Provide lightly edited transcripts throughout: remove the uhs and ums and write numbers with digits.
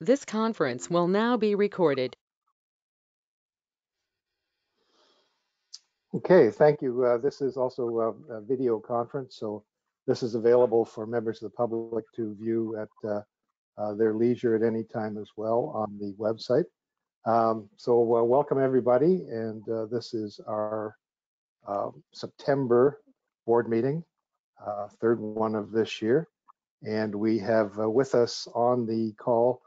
This conference will now be recorded. Okay, thank you. This is also a video conference, so this is available for members of the public to view at their leisure at any time as well on the website. Welcome everybody, and this is our September board meeting, third one of this year. And we have with us on the call,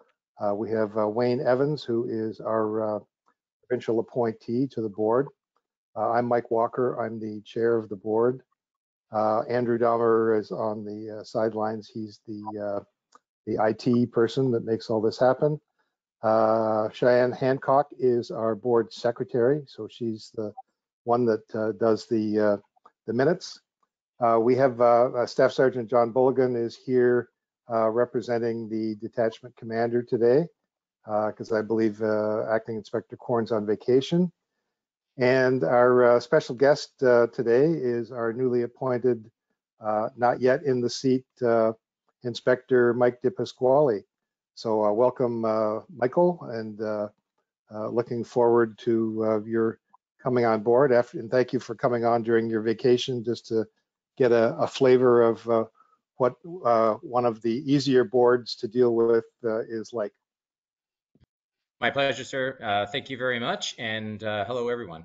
we have Wayne Evans, who is our provincial appointee to the board. I'm Mike Walker. I'm the chair of the board. Andrew Dahmer is on the sidelines. He's the IT person that makes all this happen. Cheyenne Hancock is our board secretary, so she's the one that does the minutes. We have Staff Sergeant John Bulligan is here representing the detachment commander today, because I believe Acting Inspector Corn's on vacation. And our special guest today is our newly appointed, not yet in the seat, Inspector Mike DePasquale. So welcome, Michael, and looking forward to your coming on board. And thank you for coming on during your vacation, just to get a flavor of what one of the easier boards to deal with is like. My pleasure, sir. Thank you very much, and hello, everyone.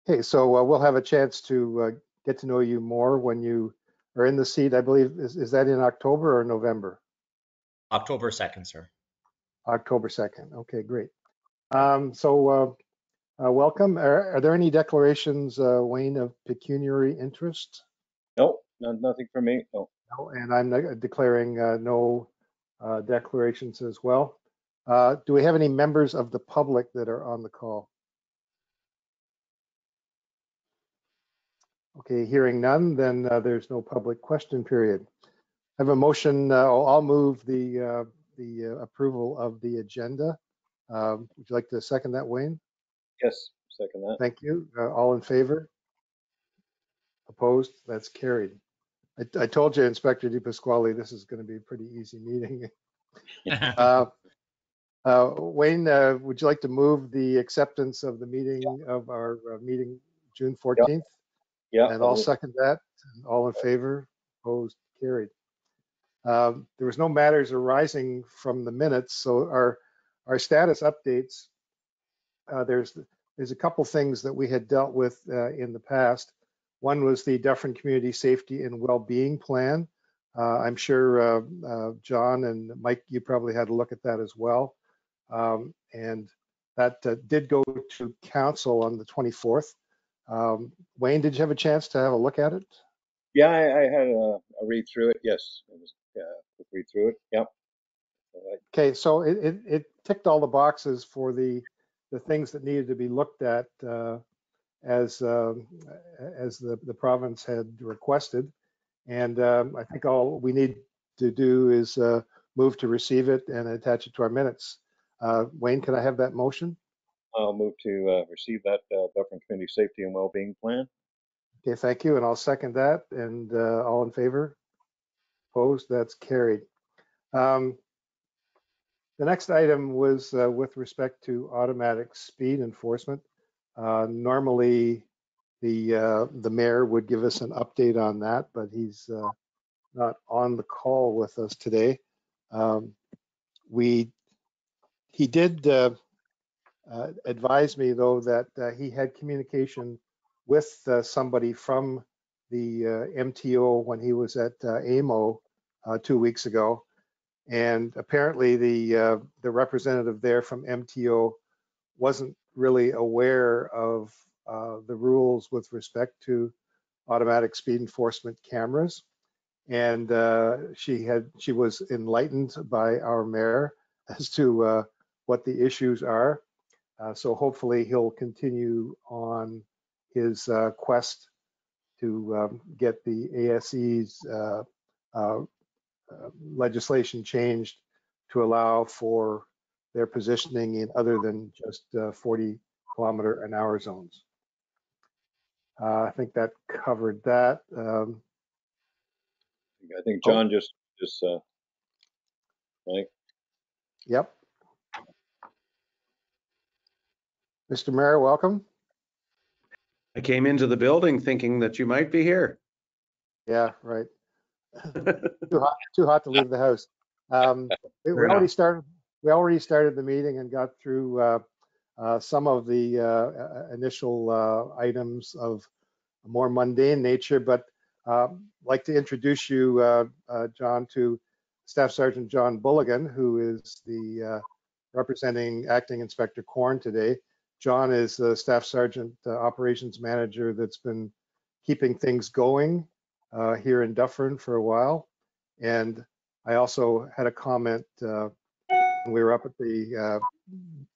Okay, so we'll have a chance to get to know you more when you are in the seat. I believe, is that in October or November? October 2nd, sir. October 2nd. Okay, great. Welcome. Are there any declarations, Wayne, of pecuniary interest? No, nothing for me. No. No, and I'm declaring no declarations as well. Do we have any members of the public that are on the call? Okay, hearing none, then there's no public question period. I have a motion. I'll move the approval of the agenda. Would you like to second that, Wayne? Yes, second that. Thank you. All in favor? Opposed? That's carried. I told you, Inspector DePasquale, this is going to be a pretty easy meeting. Wayne, would you like to move the acceptance of the meeting of our meeting June 14th? Yeah. And I'll second that. All in favor? Opposed? Carried. There was no matters arising from the minutes, so our status updates. There's a couple things that we had dealt with in the past. One was the Dufferin Community Safety and Wellbeing Plan. I'm sure John and Mike, you probably had a look at that as well. And that did go to council on the 24th. Wayne, did you have a chance to have a look at it? Yeah, I had a read through it. Yes, it was quick read through it. Yep. Okay, so it ticked all the boxes for the things that needed to be looked at as the province had requested. And I think all we need to do is move to receive it and attach it to our minutes. Wayne, can I have that motion? I'll move to receive that Dufferin Community Safety and Wellbeing Plan. Okay, thank you. And I'll second that. And all in favor? Opposed? That's carried. The next item was with respect to automatic speed enforcement. Normally, the mayor would give us an update on that, but he's not on the call with us today. He did advise me, though, that he had communication with somebody from the MTO when he was at AMO 2 weeks ago. And apparently the representative there from MTO wasn't really aware of the rules with respect to automatic speed enforcement cameras. And she was enlightened by our mayor as to what the issues are. So hopefully he'll continue on his quest to get the ASE's legislation changed to allow for their positioning in other than just 40-kilometer-an-hour zones. I think that covered that. I think John just Mike? Yep. Mr. Mayor, welcome. I came into the building thinking that you might be here. Yeah, right. Too hot to leave the house. We Fair already enough. started. We already started the meeting and got through some of the initial items of a more mundane nature. But I'd like to introduce you, John, to Staff Sergeant John Bulligan, who is the representing Acting Inspector Corn today. John is the Staff Sergeant Operations Manager that's been keeping things going here in Dufferin for a while. And I also had a comment when we were up at the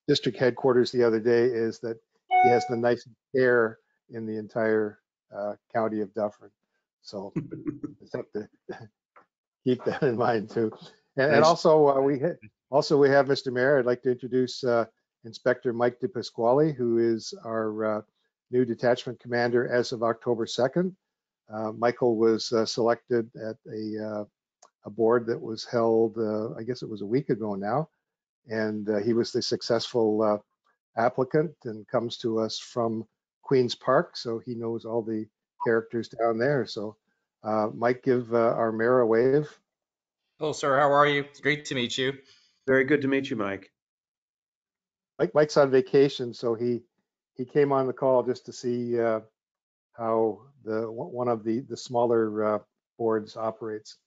district headquarters the other day, is that he has the nicest hair in the entire county of Dufferin. So I have to keep that in mind too. And Nice. also we have Mr. Mayor. I'd like to introduce Inspector Mike DePasquale, who is our new detachment commander as of October 2nd. Michael was selected at a board that was held, I guess it was a week ago now, and he was the successful applicant and comes to us from Queen's Park, so he knows all the characters down there. So Mike, give our mayor a wave. Hello, sir. How are you? It's great to meet you. Very good to meet you, Mike. Mike's on vacation, so he came on the call just to see how one of the smaller boards operates.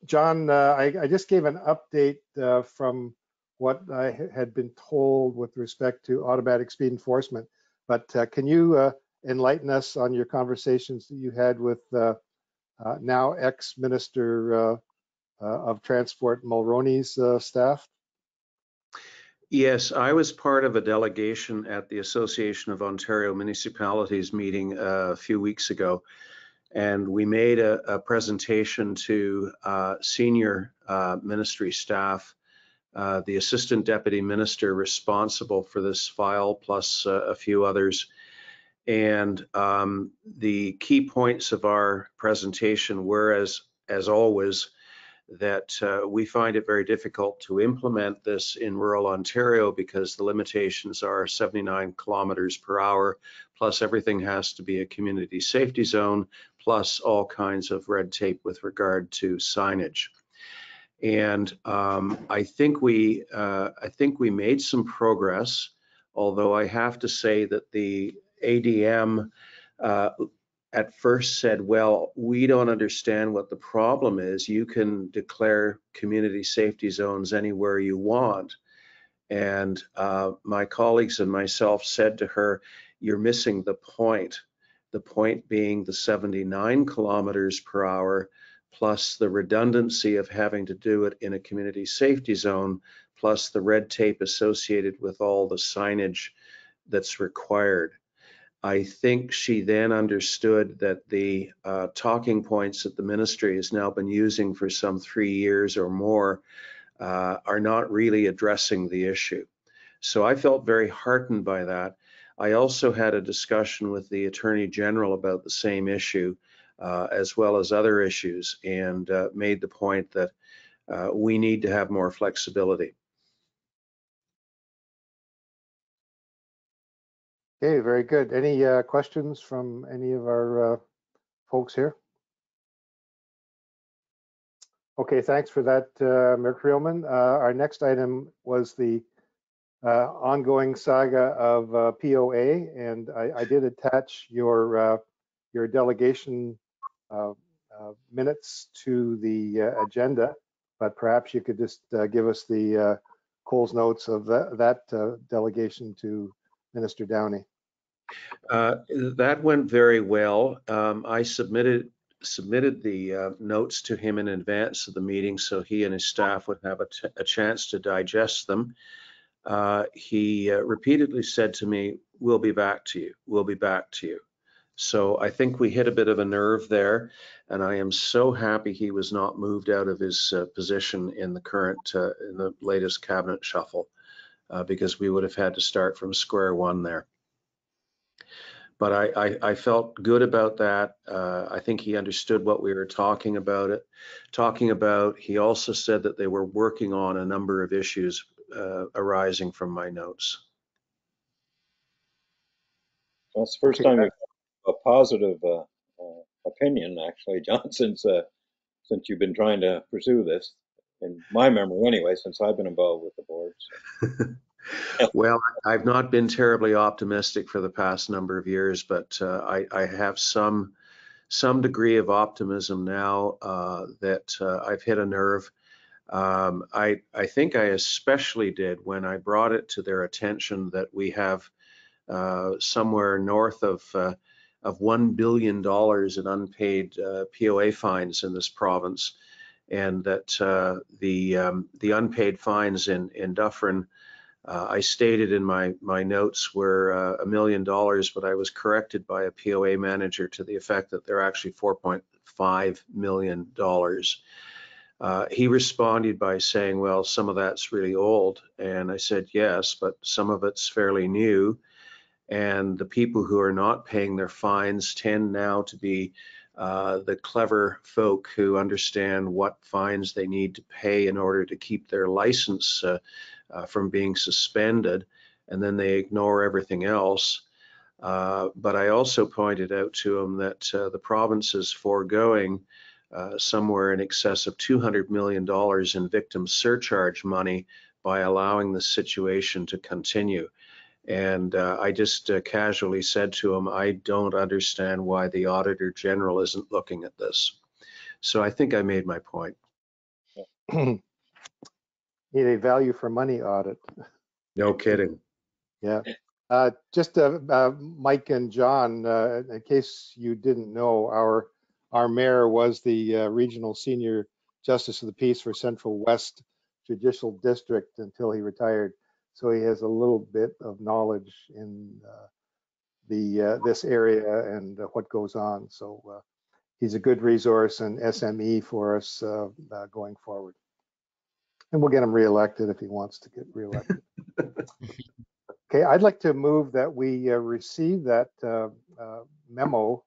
John, I just gave an update from what I had been told with respect to automatic speed enforcement, but can you enlighten us on your conversations that you had with now ex-Minister of Transport Mulroney's staff? Yes, I was part of a delegation at the Association of Ontario Municipalities meeting a few weeks ago, and we made a presentation to senior ministry staff, the assistant deputy minister responsible for this file, plus a few others. And the key points of our presentation were, as always, that we find it very difficult to implement this in rural Ontario because the limitations are 79 kilometers per hour, plus everything has to be a community safety zone, plus all kinds of red tape with regard to signage. And I think we made some progress, although I have to say that the ADM at first said, well, we don't understand what the problem is. You can declare community safety zones anywhere you want. And my colleagues and myself said to her, you're missing the point being the 79 kilometers per hour, plus the redundancy of having to do it in a community safety zone, plus the red tape associated with all the signage that's required. I think she then understood that the talking points that the ministry has now been using for some 3 years or more are not really addressing the issue. So I felt very heartened by that. I also had a discussion with the Attorney General about the same issue, as well as other issues, and made the point that we need to have more flexibility. Okay, very good. Any questions from any of our folks here? Okay, thanks for that, Mayor Creelman. Our next item was the ongoing saga of POA, and I did attach your delegation minutes to the agenda, but perhaps you could just give us the Coles notes of that delegation to Minister Downey. That went very well. I submitted the notes to him in advance of the meeting so he and his staff would have a chance to digest them. He repeatedly said to me, we'll be back to you, we'll be back to you. So I think we hit a bit of a nerve there, and I am so happy he was not moved out of his position in the latest cabinet shuffle, because we would have had to start from square one there. But I felt good about that. I think he understood what we were talking about. He also said that they were working on a number of issues arising from my notes. That's the first Okay, time we've had a positive opinion, actually, John, since you've been trying to pursue this. In my memory, anyway, since I've been involved with the board. So. Well, I've not been terribly optimistic for the past number of years, but I have some degree of optimism now that I've hit a nerve. I think I especially did when I brought it to their attention that we have somewhere north of $1 billion in unpaid POA fines in this province, and that the unpaid fines in Dufferin, I stated in my notes, were $1 million, but I was corrected by a POA manager to the effect that they're actually $4.5 million. He responded by saying, well, some of that's really old. And I said, yes, but some of it's fairly new. And the people who are not paying their fines tend now to be the clever folk who understand what fines they need to pay in order to keep their license from being suspended, and then they ignore everything else. But I also pointed out to him that the province is foregoing somewhere in excess of $200 million in victim surcharge money by allowing the situation to continue. And I just casually said to him, I don't understand why the Auditor General isn't looking at this. So I think I made my point. Need a value for money audit. No kidding. Yeah. Just Mike and John, in case you didn't know, our mayor was the regional senior justice of the peace for Central West Judicial District until he retired. So he has a little bit of knowledge in this area and what goes on. So he's a good resource and SME for us going forward. And we'll get him reelected if he wants to get reelected. Okay, I'd like to move that we receive that memo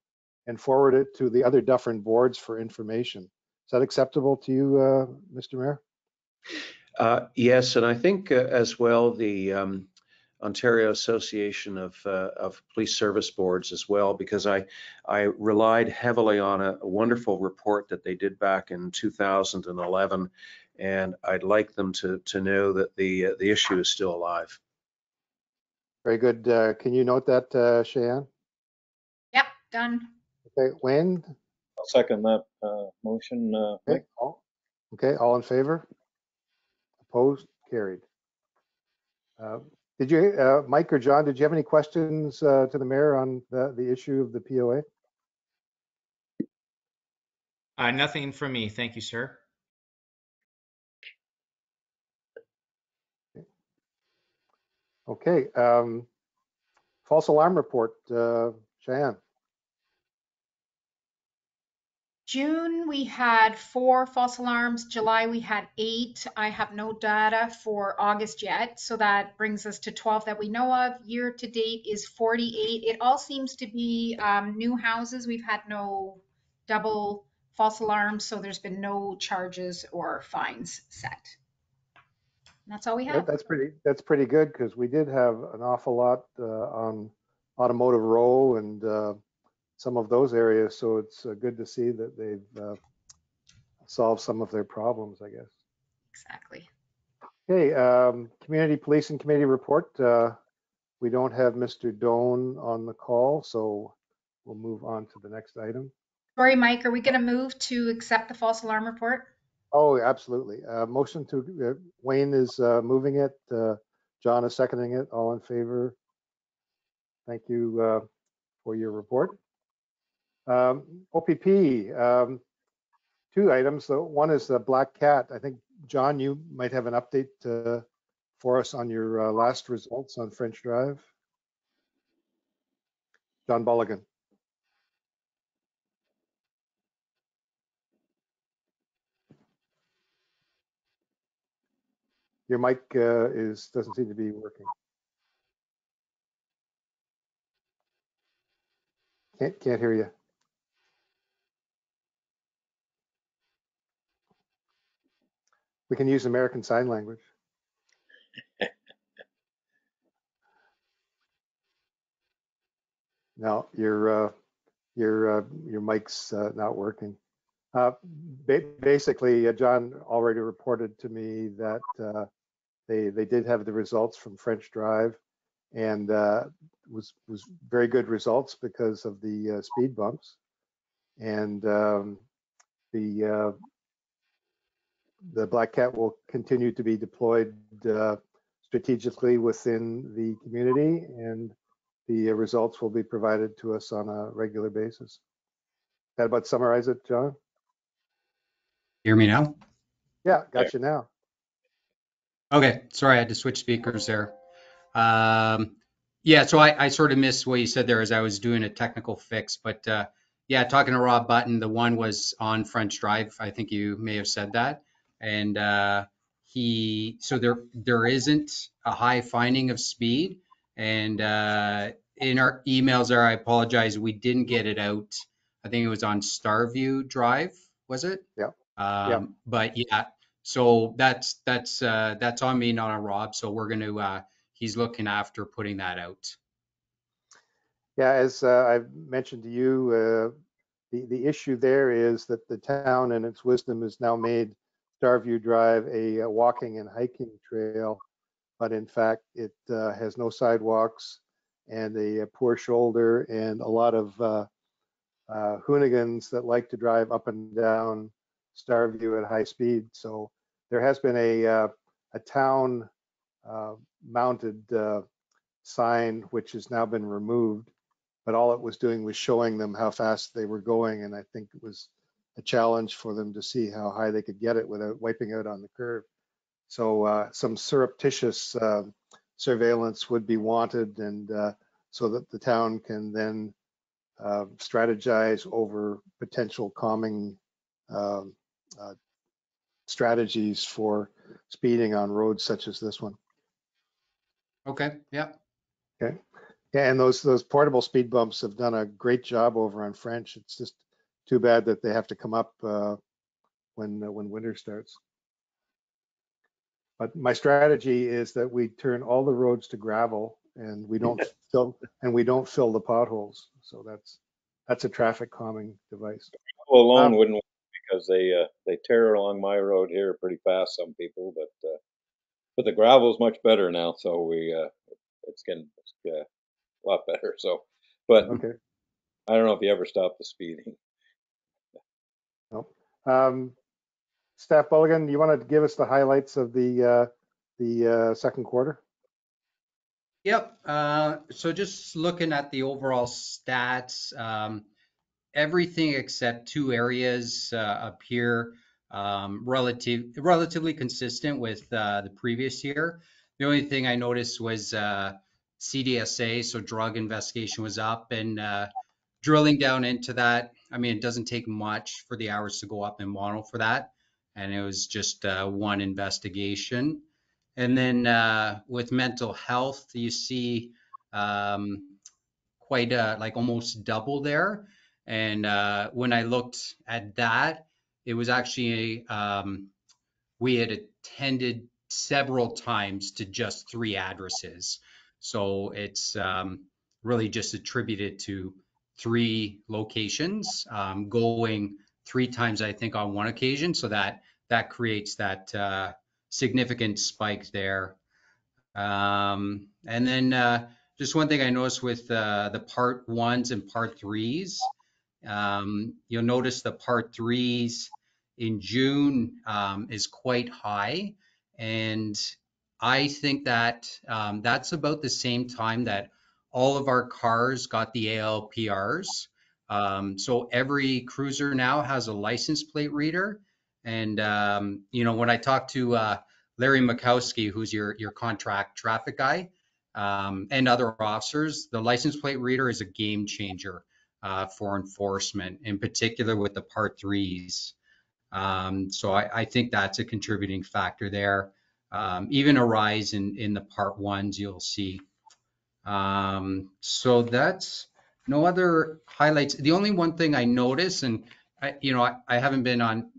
and forward it to the other Dufferin boards for information. Is that acceptable to you, Mr. Mayor? Yes, and I think as well the Ontario Association of Police Service Boards as well, because I relied heavily on a wonderful report that they did back in 2011, and I'd like them to know that the issue is still alive. Very good. Can you note that, Cheyenne? Yep, done. Okay, Wayne? I'll second that motion. Okay, all in favor? Opposed? Carried. Did you, Mike or John, did you have any questions to the mayor on the issue of the POA? Nothing from me. Thank you, sir. Okay. False alarm report, Cheyenne. June, we had 4 false alarms. July, we had 8. I have no data for August yet, so that brings us to 12 that we know of. Year to date is 48. It all seems to be new houses. We've had no double false alarms, so there's been no charges or fines set. And that's all we have. That's pretty good, because we did have an awful lot on Automotive Row and some of those areas. So it's good to see that they've solved some of their problems, I guess. Exactly. Okay, Community Policing Committee report. We don't have Mr. Doan on the call, so we'll move on to the next item. Sorry, Mike, are we going to move to accept the false alarm report? Oh, absolutely. Motion to, Wayne is moving it. John is seconding it. All in favor? Thank you for your report. OPP, 2 items. So one is the Black Cat. I think, John, you might have an update for us on your last results on French Drive. John Bulligan. Your mic doesn't seem to be working. Can't hear you. We can use American Sign Language. No, your mic's not working. Basically, John already reported to me that they did have the results from French Drive, and was very good results because of the speed bumps, and the Black Cat will continue to be deployed strategically within the community, and the results will be provided to us on a regular basis. That about summarize it, John? Hear me now? Yeah, got you now. Okay, sorry, I had to switch speakers there. Yeah, so I sort of missed what you said there as I was doing a technical fix, but yeah, talking to Rob Button, the one was on French Drive. I think you may have said that. And so there isn't a high finding of speed. And in our emails there, I apologize, we didn't get it out. I think it was on Starview Drive, was it? Yeah. Yeah. But yeah, so that's on me, not on Rob. So we're going to, he's looking after putting that out. Yeah, as I've mentioned to you, the issue there is that the town in its wisdom has now made Starview Drive a walking and hiking trail, but in fact it has no sidewalks and a poor shoulder and a lot of hooligans that like to drive up and down Starview at high speed. So there has been a town mounted sign which has now been removed, but all it was doing was showing them how fast they were going, and I think it was a challenge for them to see how high they could get it without wiping out on the curve. So some surreptitious surveillance would be wanted, and so that the town can then strategize over potential calming strategies for speeding on roads such as this one. Okay, yeah. Okay. Yeah, and those portable speed bumps have done a great job over on French. It's just too bad that they have to come up when winter starts. But my strategy is that we turn all the roads to gravel, and we don't fill the potholes. So that's a traffic calming device. Well, alone wouldn't work because they tear along my road here pretty fast. Some people, but the gravel's much better now. So it's getting a lot better. So, but Okay. I don't know if you ever stop the speeding. Nope. Staff Bulligan, you want to give us the highlights of the second quarter? Yep. So just looking at the overall stats, everything except two areas appear relatively consistent with the previous year. The only thing I noticed was CDSA, so drug investigation was up, and drilling down into that, I mean, it doesn't take much for the hours to go up in Mono for that. And it was just one investigation. And then with mental health, you see quite like almost double there. And when I looked at that, it was actually, we had attended several times to just 3 addresses. So it's really just attributed to 3 locations, going 3 times, I think, on one occasion. So that creates that significant spike there. And then just one thing I noticed with the part 1s and part 3s, you'll notice the part 3s in June is quite high. And I think that that's about the same time that all of our cars got the ALPRs. So every cruiser now has a license plate reader. And, when I talked to Larry Mikowski, who's your contract traffic guy, and other officers, the license plate reader is a game changer for enforcement, in particular with the part 3s. So I think that's a contributing factor there. Even a rise in the part 1s you'll see. So that's No other highlights. The only one thing I noticed, and I haven't been on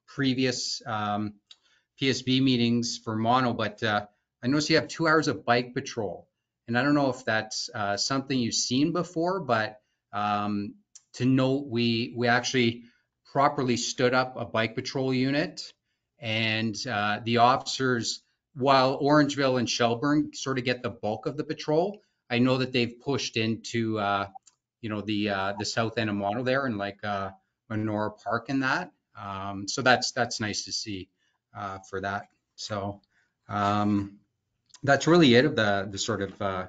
previous PSB meetings for Mono, but I noticed you have 2 hours of bike patrol. And I don't know if that's something you've seen before, but to note, we actually properly stood up a bike patrol unit, and the officers, while Orangeville and Shelburne sort of get the bulk of the patrol, I know that they've pushed into the south end of Mono there, and like Menora Park and that. So that's nice to see for that. So that's really it of the sort of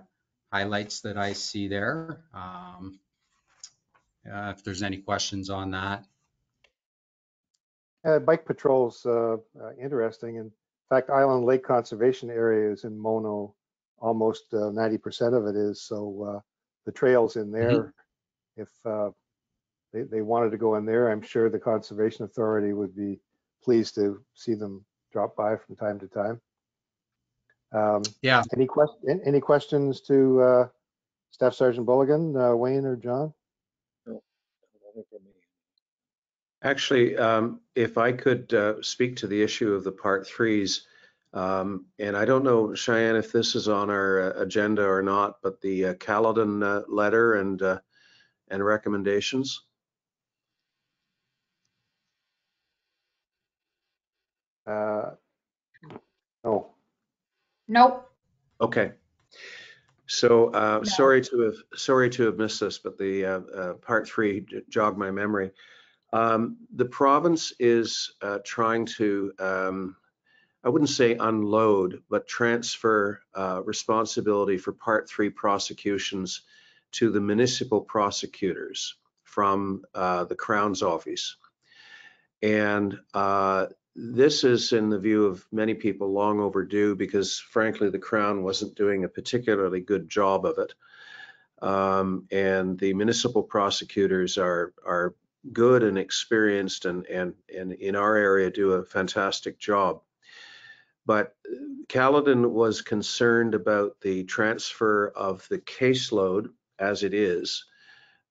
highlights that I see there. If there's any questions on that. Bike patrol's interesting. In fact, Island Lake Conservation Area is in Mono. Almost 90% of it is. So the trails in there, if they wanted to go in there, I'm sure the Conservation Authority would be pleased to see them drop by from time to time. Yeah. Any questions to Staff Sergeant Bulligan, Wayne, or John? No, nothing from me. Actually, if I could speak to the issue of the Part 3s, and I don't know, Cheyenne, if this is on our agenda or not, but the Caledon letter and recommendations. No. Nope. Okay. So No. sorry to have missed this, but the Part 3 jogged my memory. The province is trying to, I wouldn't say unload, but transfer responsibility for Part 3 prosecutions to the municipal prosecutors from the Crown's office. And this is, in the view of many people, long overdue because, frankly, the Crown wasn't doing a particularly good job of it. And the municipal prosecutors are good and experienced and in our area do a fantastic job. But Caledon was concerned about the transfer of the caseload as it is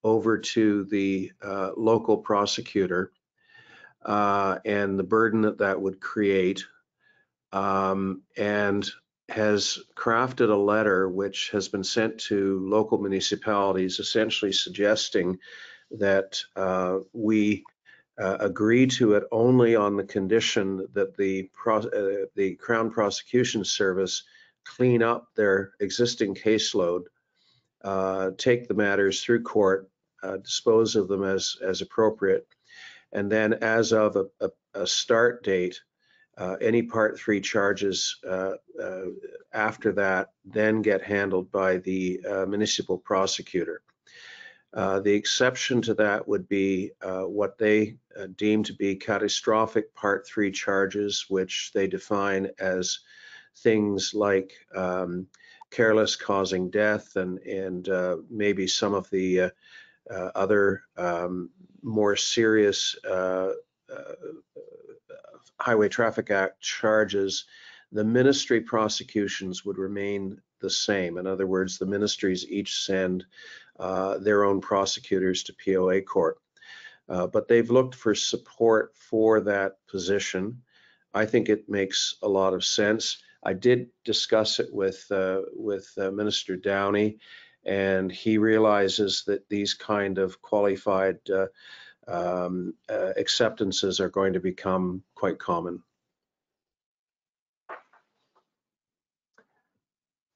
over to the local prosecutor and the burden that would create, and has crafted a letter which has been sent to local municipalities essentially suggesting that we agree to it only on the condition that the Crown Prosecution Service clean up their existing caseload, take the matters through court, dispose of them as appropriate, and then as of a start date, any Part 3 charges after that then get handled by the municipal prosecutor. The exception to that would be what they deem to be catastrophic Part 3 charges, which they define as things like careless causing death and maybe some of the other more serious Highway Traffic Act charges. The ministry prosecutions would remain the same. In other words, the ministries each send their own prosecutors to POA court. But they've looked for support for that position. I think it makes a lot of sense. I did discuss it with Minister Downey, and he realizes that these kind of qualified acceptances are going to become quite common.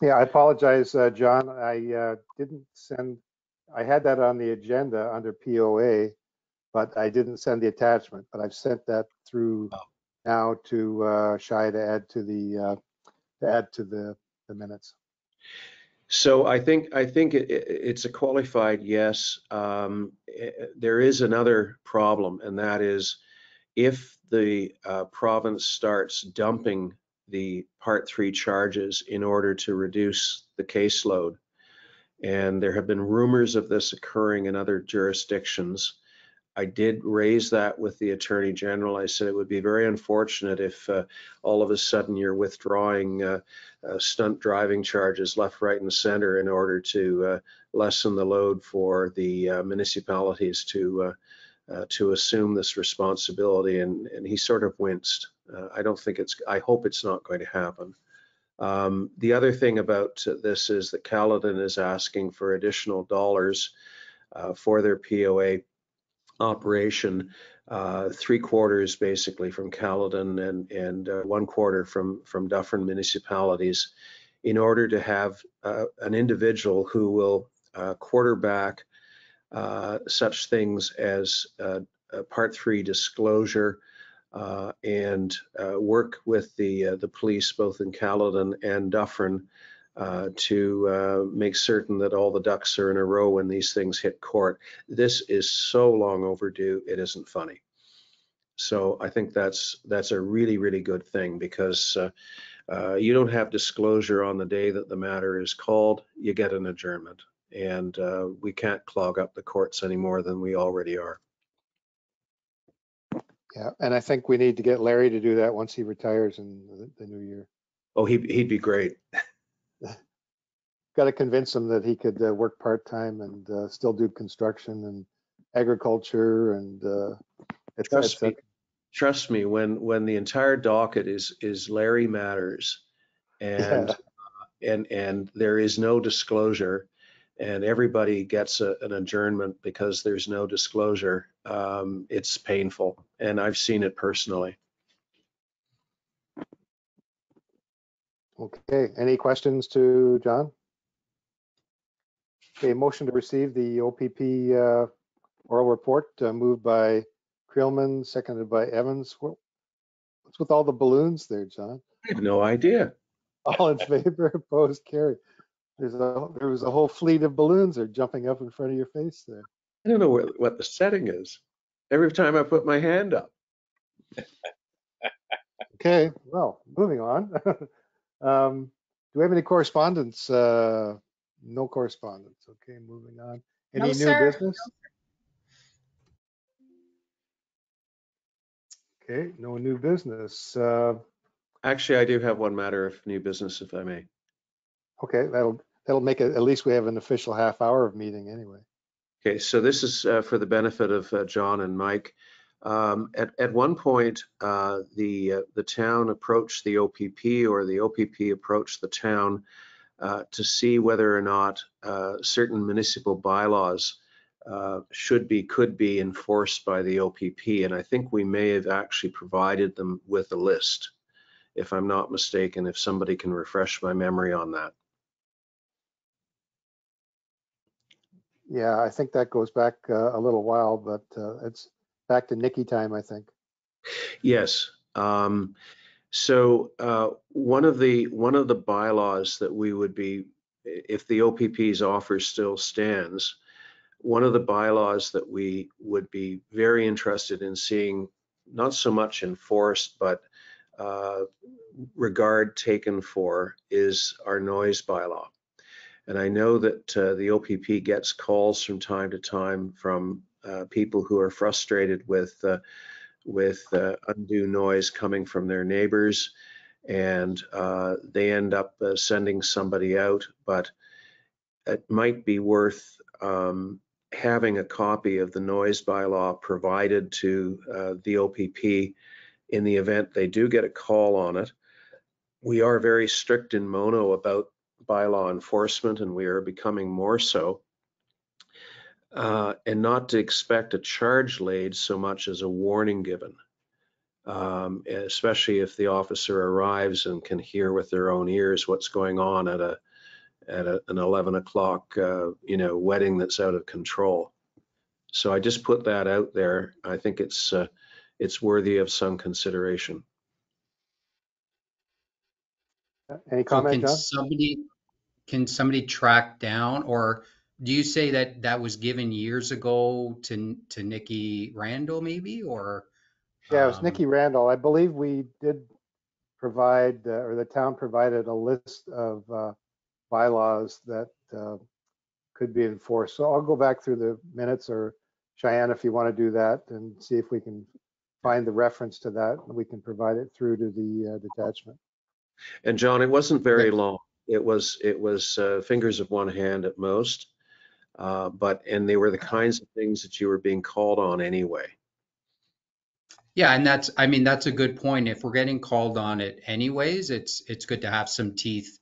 Yeah, I apologize, John. I didn't send, I had that on the agenda under POA, but I didn't send the attachment, but I've sent that through now to Shai to add to the minutes. So I think it's a qualified yes. There is another problem, and that is if the province starts dumping the Part 3 charges in order to reduce the caseload, and there have been rumors of this occurring in other jurisdictions, I did raise that with the Attorney General. I said it would be very unfortunate if all of a sudden you're withdrawing stunt driving charges left, right, and center in order to lessen the load for the municipalities to assume this responsibility. And he sort of winced. I hope it's not going to happen. The other thing about this is that Caledon is asking for additional dollars for their POA operation, 3/4 basically from Caledon and 1/4 from Dufferin municipalities, in order to have an individual who will quarterback such things as Part 3 disclosure and work with the police both in Caledon and Dufferin to make certain that all the ducks are in a row when these things hit court. This is so long overdue, it isn't funny. So I think that's a really, really good thing, because you don't have disclosure on the day that the matter is called, you get an adjournment. And we can't clog up the courts any more than we already are. Yeah, and I think we need to get Larry to do that once he retires in the new year. Oh, he'd be great. Got to convince him that he could work part-time and still do construction and agriculture and Trust me, when the entire docket is Larry Matters and and there is no disclosure and everybody gets an adjournment because there's no disclosure, it's painful, and I've seen it personally. Okay, any questions to John? Okay, motion to receive the OPP oral report moved by Creelman, seconded by Evans. What's with all the balloons there, John? I have no idea. All in favor, opposed, carried. There was a whole fleet of balloons are jumping up in front of your face there. I don't know what the setting is. Every time I put my hand up. Okay, well, moving on. Do we have any correspondence? No correspondence. Okay, moving on. Any No, new sir. business? Okay, no new business. Actually, I do have one matter of new business, if I may. Okay, that'll make it, at least we have an official half hour of meeting anyway. Okay, so this is for the benefit of John and Mike. At one point, the town approached the OPP, or the OPP approached the town to see whether or not certain municipal bylaws could be enforced by the OPP, and I think we may have actually provided them with a list, if I'm not mistaken, if somebody can refresh my memory on that. Yeah, I think that goes back a little while, but it's back to Nikki time, I think. Yes. So one of the bylaws that we would be, if the OPP's offer still stands, one of the bylaws that we would be very interested in seeing, not so much enforced, but regard taken for, is our noise bylaw. And I know that the OPP gets calls from time to time from people who are frustrated with undue noise coming from their neighbors, and they end up sending somebody out. But it might be worth having a copy of the noise bylaw provided to the OPP in the event they do get a call on it. We are very strict in Mono about bylaw enforcement, and we are becoming more so. And not to expect a charge laid so much as a warning given, especially if the officer arrives and can hear with their own ears what's going on at an 11 o'clock wedding that's out of control. So I just put that out there. I think it's worthy of some consideration. Any comment, John? Can somebody track down, or do you say that was given years ago to Nikki Randall maybe, or? Yeah, it was Nikki Randall. I believe we did provide, or the town provided a list of bylaws that could be enforced. So I'll go back through the minutes or Cheyenne, if you want to do that and see if we can find the reference to that, we can provide it through to the detachment. And John, it wasn't very Okay. long. It was fingers of one hand at most, and they were the kinds of things that you were being called on anyway. Yeah, and that's a good point. If we're getting called on it anyways, it's good to have some teeth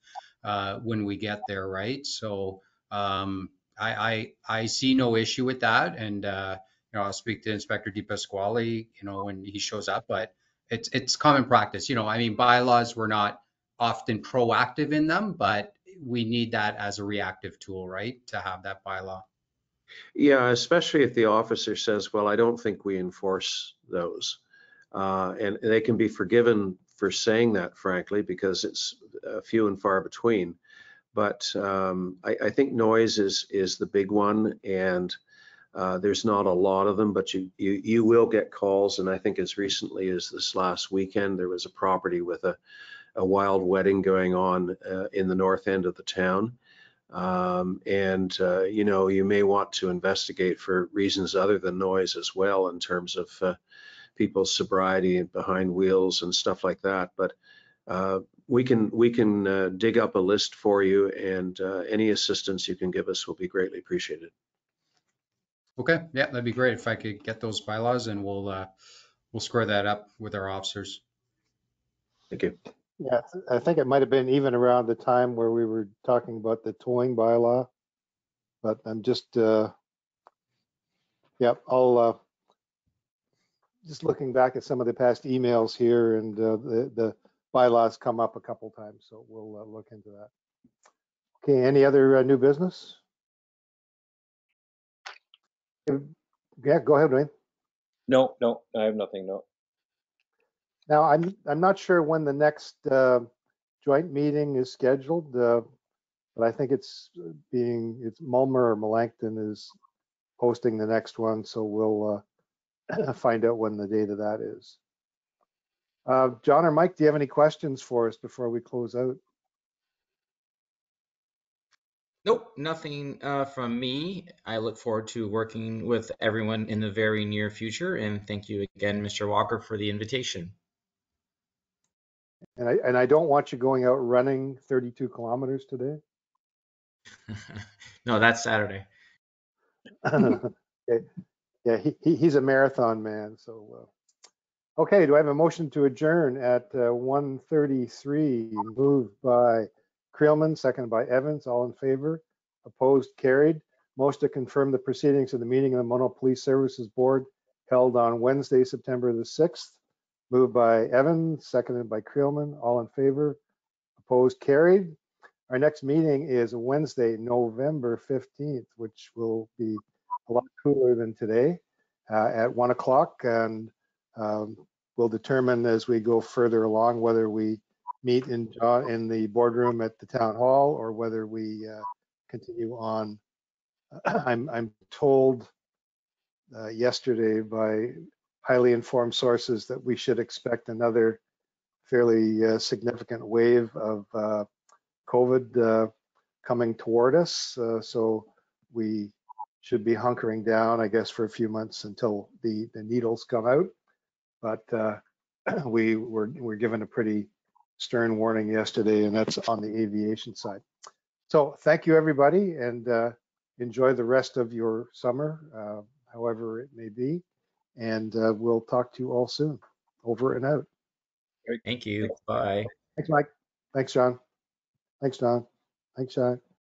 when we get there, right? So I see no issue with that, and I'll speak to Inspector DePasquale, when he shows up. But it's common practice, bylaws, we're not often proactive in them, but we need that as a reactive tool, right? To have that bylaw. Yeah, especially if the officer says, well, I don't think we enforce those. And they can be forgiven for saying that, frankly, because it's few and far between. But I think noise is the big one, and there's not a lot of them, but you will get calls. And I think as recently as this last weekend, there was a property with a wild wedding going on in the north end of the town. You may want to investigate for reasons other than noise as well, in terms of people's sobriety behind wheels and stuff like that. But we can dig up a list for you, and any assistance you can give us will be greatly appreciated. Okay, yeah, that'd be great if I could get those bylaws, and we'll square that up with our officers. Thank you. Yeah, I think it might have been even around the time where we were talking about the towing bylaw, but I'm just, I'll just looking back at some of the past emails here, and the bylaws come up a couple times, so we'll look into that. Okay, any other new business? Yeah, go ahead, Wayne. No, I have nothing, no. Now, I'm not sure when the next joint meeting is scheduled, but I think it's Mulmer or Melancton is hosting the next one, so we'll find out when the date of that is. John or Mike, do you have any questions for us before we close out? Nope, nothing from me. I look forward to working with everyone in the very near future. And thank you again, Mr. Walker, for the invitation. And I don't want you going out running 32 kilometers today. No, that's Saturday. Okay. Yeah, he's a marathon man. So, okay, do I have a motion to adjourn at 1:33? Moved by Creelman, seconded by Evans. All in favor? Opposed? Carried. Motion to confirm the proceedings of the meeting of the Mono Police Services Board held on Wednesday, September the 6th. Moved by Evans, seconded by Creelman. All in favor? Opposed? Carried. Our next meeting is Wednesday, November 15th, which will be a lot cooler than today, at 1 o'clock. And we'll determine as we go further along whether we meet in the boardroom at the town hall or whether we continue on. I'm told yesterday by highly informed sources that we should expect another fairly significant wave of COVID coming toward us. So we should be hunkering down, I guess, for a few months until the needles come out. But we were given a pretty stern warning yesterday, and that's on the aviation side. So thank you, everybody, and enjoy the rest of your summer, however it may be. And we'll talk to you all soon. Over and out. Thank you. Bye. Thanks, Mike. Thanks, John. Thanks, John. Thanks, John.